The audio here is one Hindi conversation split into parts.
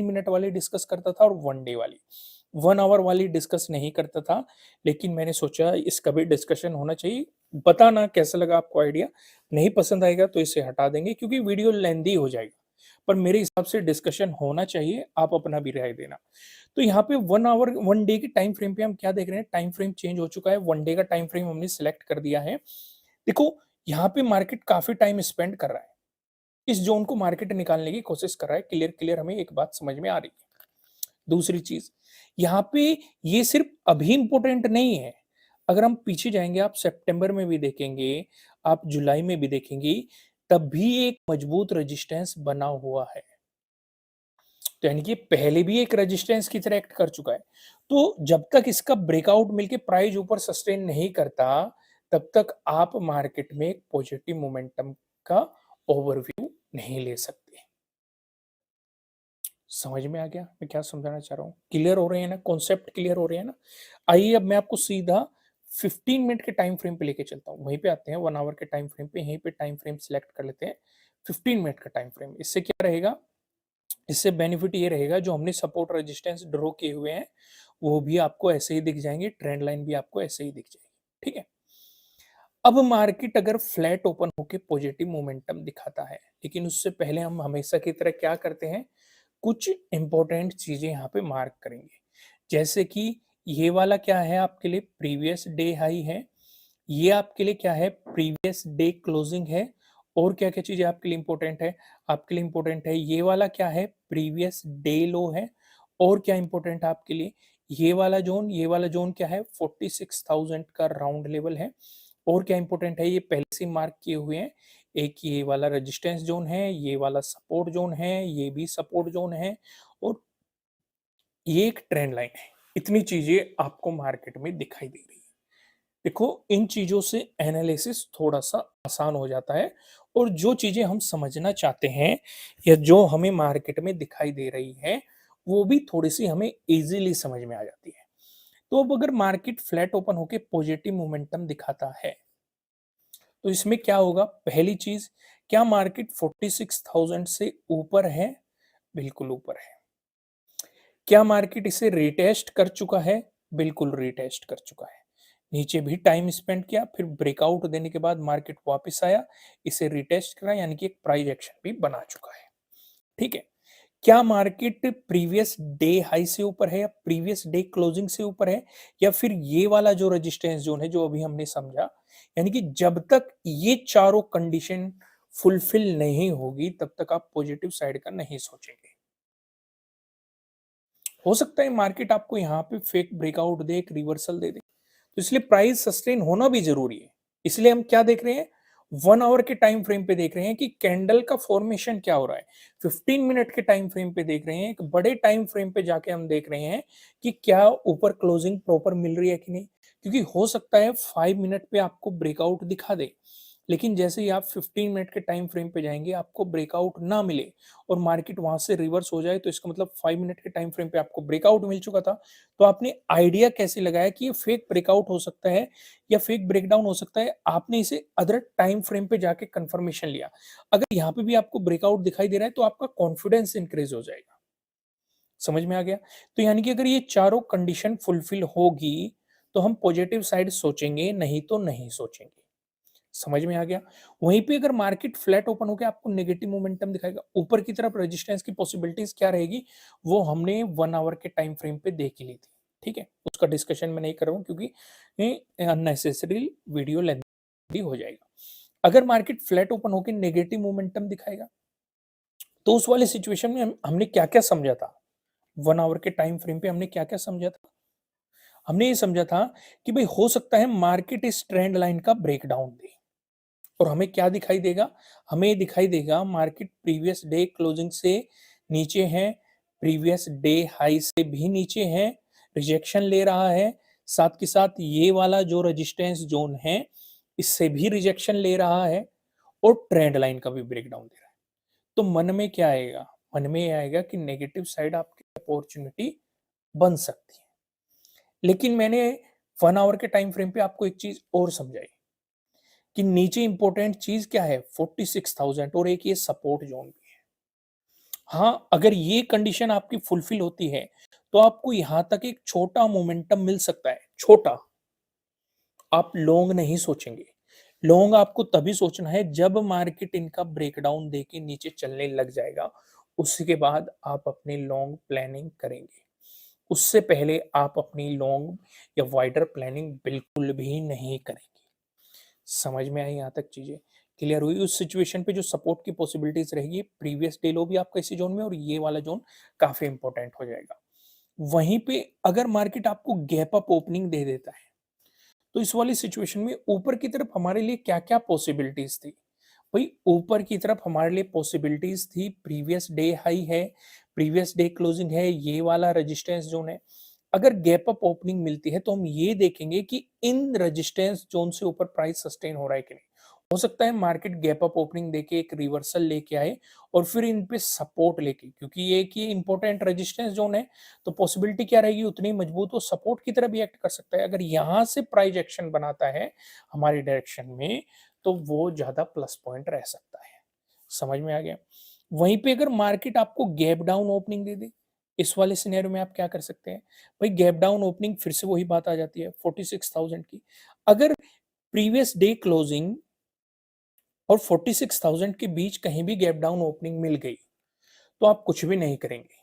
मिनट वाली डिस्कस करता था और 1 डे वाली। 1 आवर वाली डिस्कस नहीं करता था, लेकिन मैंने सोचा इसका भी डिस्कशन होना चाहिए। बताना कैसा लगा आपको आइडिया? नहीं पसंद आएगा तो इसे हटा देंगे क्योंकि वीडियो लेंथी हो जाएगा। पर मेरे हिसाब से डिस्कशन होना चाहिए, आप अपना भी राय देना। तो यहाँ पे 1 आवर 1 डे के टाइम फ्रेम पे हम क्या देख रहे हैं, टाइम फ्रेम चेंज हो चुका है, 1 डे का टाइम फ्रेम हमने सिलेक्ट कर दिया है। देखो, यहाँ पे मार्केट काफ़ी टाइम स्पेंड कर रहा है। इस ज़ोन को मार्केट निकालने की कोशिश कर रहा है, क्लियर हमें एक बात समझ में आ रही है। दूसरी चीज़, यहाँ पे ये सिर्फ़ अभी इम्पोर्टेंट नहीं है, अगर हम पीछे जाएँगे आप सितंबर में भी देखेंगे, आप जुलाई में भी देखेंगी, तब भी एक मजबूत रेजिस्टेंस बना हुआ है। तो यानी कि पहले भी एक रेजिस्टेंस की तरह एक्ट कर चुका है। तो जब तक इसका ब्रेकआउट मिलके प्राइस ऊपर सस्टेन नहीं करता, तब तक आप मार्केट में एक पॉजिटिव मोमेंटम का ओवरव्यू नहीं ले सकते। समझ में आ गया मैं क्या समझाना चाह रहा हूँ? क्लियर हो रहे हैं ना? कॉन्सेप्ट क्लियर हो रहे हैं ना? आइए अब मैं आपको सीधा 15 मिनट के टाइम फ्रेम पे लेके चलता हूँ। वहीं पे आते हैं 1 आवर के टाइम फ्रेम पे, यहीं पे टाइम फ्रेम सिलेक्ट कर लेते हैं 15 मिनट का टाइम फ्रेम। इससे क्या रहेगा? इससे बेनिफिट ये रहेगा जो हमने सपोर्ट रेजिस्टेंस ड्रॉ किए हुए हैं, वो भी आपको ऐसे ही दिख जाएँगे, ट्रेंड लाइन भी आपको ऐसे ही दिख जाएगी, ठीक है? अब मार्केट अगर फ्लैट ओपन होके पॉजिटिव मोमेंटम दिखाता है, लेकिन उससे पहले हम हमेशा की तरह क्या करते हैं, कुछ इंपॉर्टेंट चीज़ें यहाँ पे मार्क करेंगे। जैसे कि ये वाला क्या है आपके लिए प्रीवियस डे हाई है, ये आपके लिए क्या है प्रीवियस डे क्लोजिंग है और क्या-क्या चीज़ें आपके लिए इंपॉर्टेंट है? आपके लिए इंपॉर्टेंट है ये वाला क्या है प्रीवियस डे लो है और क्या इंपॉर्टेंट है आपके लिए? ये वाला ज़ोन क्या है 46,000 का राउंड लेवल है और क्या इंपॉर्टेंट है ये पहले से मार्क किए हुए हैं। एक ये वाला रेजिस्टेंस ज़ोन है, ये वाला सपोर्ट ज़ोन है, ये भी सपोर्ट ज़ोन है और ये एक ट्रेंड लाइन है। इतनी चीज़ें आपको मार्केट में दिखाई दे रही है। देखो, इन चीज़ों से एनालिसिस थोड़ा-सा आसान हो जाता है और जो चीज़ें हम समझना चाहते हैं या जो हमें मार्केट में दिखाई दे रही है, वो भी थोड़ी-सी हमें ईज़िली समझ में आ जाती है। तो अब अगर मार्केट फ्लैट ओपन होके पॉजिटिव मोमेंटम दिखाता है, तो इसमें क्या होगा? पहली चीज़, क्या मार्केट 46,000 से ऊपर है? बिल्कुल ऊपर है। क्या मार्केट इसे रीटेस्ट कर चुका है? बिल्कुल रीटेस्ट कर चुका है। नीचे भी टाइम स्पेंड किया, फिर ब्रेकआउट देने के बाद मार्केट वापस आया, इसे रीटेस्ट करा यानी कि एक प्राइस एक्शन भी बना चुका है। ठीक है? क्या मार्केट प्रीवियस डे हाई से ऊपर है या प्रीवियस डे क्लोजिंग से ऊपर है या फिर ये वाला जो रेजिस्टेंस ज़ोन है जो अभी हमने समझा, यानी कि जब तक ये चारों कंडीशन फुलफिल नहीं होगी तब तक आप पॉजिटिव साइड का नहीं सोचेंगे। हो सकता है मार्केट आपको यहाँ पे फेक ब्रेकआउट दे, एक रिवर्सल दे दे। तो इसलिए प्राइस सस्टेन होना भी ज़रूरी है। इसलिए हम क्या देख रहे हैं, 1 आवर के टाइम फ्रेम पे देख रहे हैं कि कैंडल का फॉर्मेशन क्या हो रहा है। 15 मिनट के टाइम फ्रेम पे देख रहे हैं, एक बड़े टाइम फ्रेम पे जाके हम देख रहे हैं कि क्या ऊपर क्लोजिंग प्रॉपर मिल रही है कि नहीं। क्योंकि हो सकता है 5 मिनट पे आपको ब्रेकआउट दिखा दे, लेकिन जैसे ही आप 15 मिनट के टाइम फ्रेम पे जाएँगे, आपको ब्रेकआउट ना मिले और मार्केट वहाँ से रिवर्स हो जाए, तो इसका मतलब 5 मिनट के टाइम फ्रेम पे आपको ब्रेकआउट मिल चुका था। तो आपने आइडिया कैसे लगाया कि ये फेक ब्रेकआउट हो सकता है या फेक ब्रेकडाउन हो सकता है, आपने इसे अदर टाइम फ्रेम पे जाके कन्फर्मेशन लिया। अगर यहाँ पे भी आपको ब्रेकआउट दिखाई दे रहा है, तो आपका कॉन्फिडेंस इंक्रीज़ हो जाएगा। समझ में आ गया? तो यानी कि अगर ये चारों कंडीशन फुलफिल होगी, तो हम पॉजिटिव साइड सोचेंगे, नहीं तो नहीं सोचेंगे। समझ में आ गया? वहीं पे अगर मार्केट फ्लैट ओपन होके आपको नेगेटिव मोमेंटम दिखाएगा, ऊपर की तरफ रेजिस्टेंस की पॉसिबिलिटीज़ क्या रहेगी, वो हमने 1 आवर के टाइम फ्रेम पे देख ही ली थी, ठीक है? उसका डिस्कशन मैं नहीं कर रहा हूँ क्योंकि अननेसेसरी वीडियो लेंथी हो जाएगा। अगर मार्केट फ्लैट ओपन होके नेगेटिव मोमेंटम दिखाएगा, तो उस वाली सिचुएशन में हमने क्या-क्या समझा था? 1 आवर के टाइम फ्रेम पे हमने क्या-क्या समझा था? हमने ये समझा था कि भई हो सकता है मार्केट इस ट्रेंड लाइन का ब्रेकडाउन दे। और हमें क्या दिखाई देगा? हमें दिखाई देगा मार्केट प्रीवियस डे क्लोजिंग से नीचे है, प्रीवियस डे हाई से भी नीचे है, रिजेक्शन ले रहा है, साथ के साथ ये वाला जो रेजिस्टेंस ज़ोन है, इससे भी रिजेक्शन ले रहा है और ट्रेंड लाइन का भी ब्रेकडाउन दे रहा है। तो मन में क्या आएगा? मन में ये आएगा कि नेगेटिव साइड आपकी अपॉर्च्युनिटी बन सकती है। लेकिन मैंने 1 आवर के टाइम फ्रेम पे आपको एक चीज़ और समझाई कि नीचे इंपॉर्टेंट चीज़ क्या है 46,000 और एक ये सपोर्ट ज़ोन भी है। हाँ, अगर ये कंडीशन आपकी फुलफिल होती है, तो आपको यहाँ तक एक छोटा मोमेंटम मिल सकता है, छोटा। आप लॉन्ग नहीं सोचेंगे। लॉन्ग आपको तभी सोचना है जब मार्केट इनका ब्रेकडाउन देके नीचे चलने लग जाएगा, उसके बाद आप अपनी लॉन्ग प्लानिंग करेंगे। उससे पहले आप अपनी लॉन्ग या वाइडर प्लानिंग बिल्कुल भी नहीं करेंगे। समझ में आई यहाँ तक चीज़ें? क्लियर हुई? उस सिचुएशन पे जो सपोर्ट की पॉसिबिलिटीज़ रहेगी, प्रीवियस डे लो भी आपका इसी ज़ोन में और ये वाला ज़ोन काफ़ी इंपॉर्टेंट हो जाएगा। वहीं पे अगर मार्केट आपको गैप अप ओपनिंग दे देता है, तो इस वाली सिचुएशन में ऊपर की तरफ हमारे लिए क्या-क्या पॉसिबिलिटीज़ थी? भई ऊपर की तरफ हमारे लिए पॉसिबिलिटीज़ थी, प्रीवियस डे हाई है, प्रीवियस डे क्लोजिंग है, ये वाला रेजिस्टेंस ज़ोन है। अगर गैप अप ओपनिंग मिलती है तो हम ये देखेंगे कि इन रेजिस्टेंस ज़ोन से ऊपर प्राइस सस्टेन हो रहा है कि नहीं। हो सकता है मार्केट गैप अप ओपनिंग देके एक रिवर्सल लेके आए और फिर इन पे सपोर्ट लेके, क्योंकि ये एक ये इंपॉर्टेंट रेजिस्टेंस ज़ोन है, तो पॉसिबिलिटी क्या रहेगी उतनी ही मजबूत वो सपोर्ट की तरह भी एक्ट कर सकता है। अगर यहाँ से प्राइस एक्शन बनाता है हमारी डायरेक्शन में, तो वो ज़्यादा प्लस पॉइंट रह सकता है। समझ में आ गया? वहीं पे अगर मार्केट आपको गैप डाउन ओपनिंग दे दे, इस वाले सिनेरियो में आप क्या कर सकते हैं? भाई गैप डाउन ओपनिंग फिर से वही बात आ जाती है 46,000 की। अगर प्रीवियस डे क्लोजिंग और 46,000 के बीच कहीं भी गैप डाउन ओपनिंग मिल गई, तो आप कुछ भी नहीं करेंगे।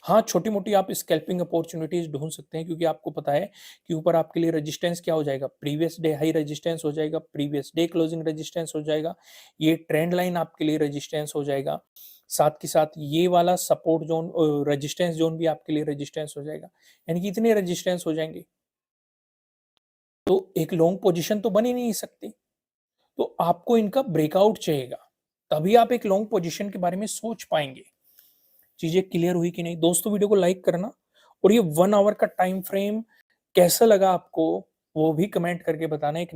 हाँ, छोटी-मोटी आप स्कैल्पिंग अपॉर्च्युनिटीज़ ढूँढ सकते हैं क्योंकि आपको पता है कि ऊपर आपके लिए रेजिस्टेंस क्या हो जाएगा, प्रीवियस डे हाई रेजिस्टेंस हो जाएगा, प्रीवियस डे क्लोजिंग रेजिस्टेंस हो जाएगा, ये ट्रेंड लाइन आपके लिए रेजिस्टेंस हो जाएगा। साथ के साथ ये वाला सपोर्ट ज़ोन रेजिस्टेंस ज़ोन भी आपके लिए रेजिस्टेंस हो जाएगा। यानी कि इतने रेजिस्टेंस हो जाएँगे, तो एक लॉन्ग पोज़ीशन तो बन ही नहीं सकती। तो आपको इनका ब्रेकआउट चाहिएगा, तभी आप एक लॉन्ग पोज़ीशन के बारे में सोच पाएँगे। चीज़ें क्लियर हुई कि नहीं? दोस्तों वीडियो को लाइक करना और ये 1 आवर का टाइम फ्रेम कैसा लगा आपको, वो भी कमेंट करके बताना। एक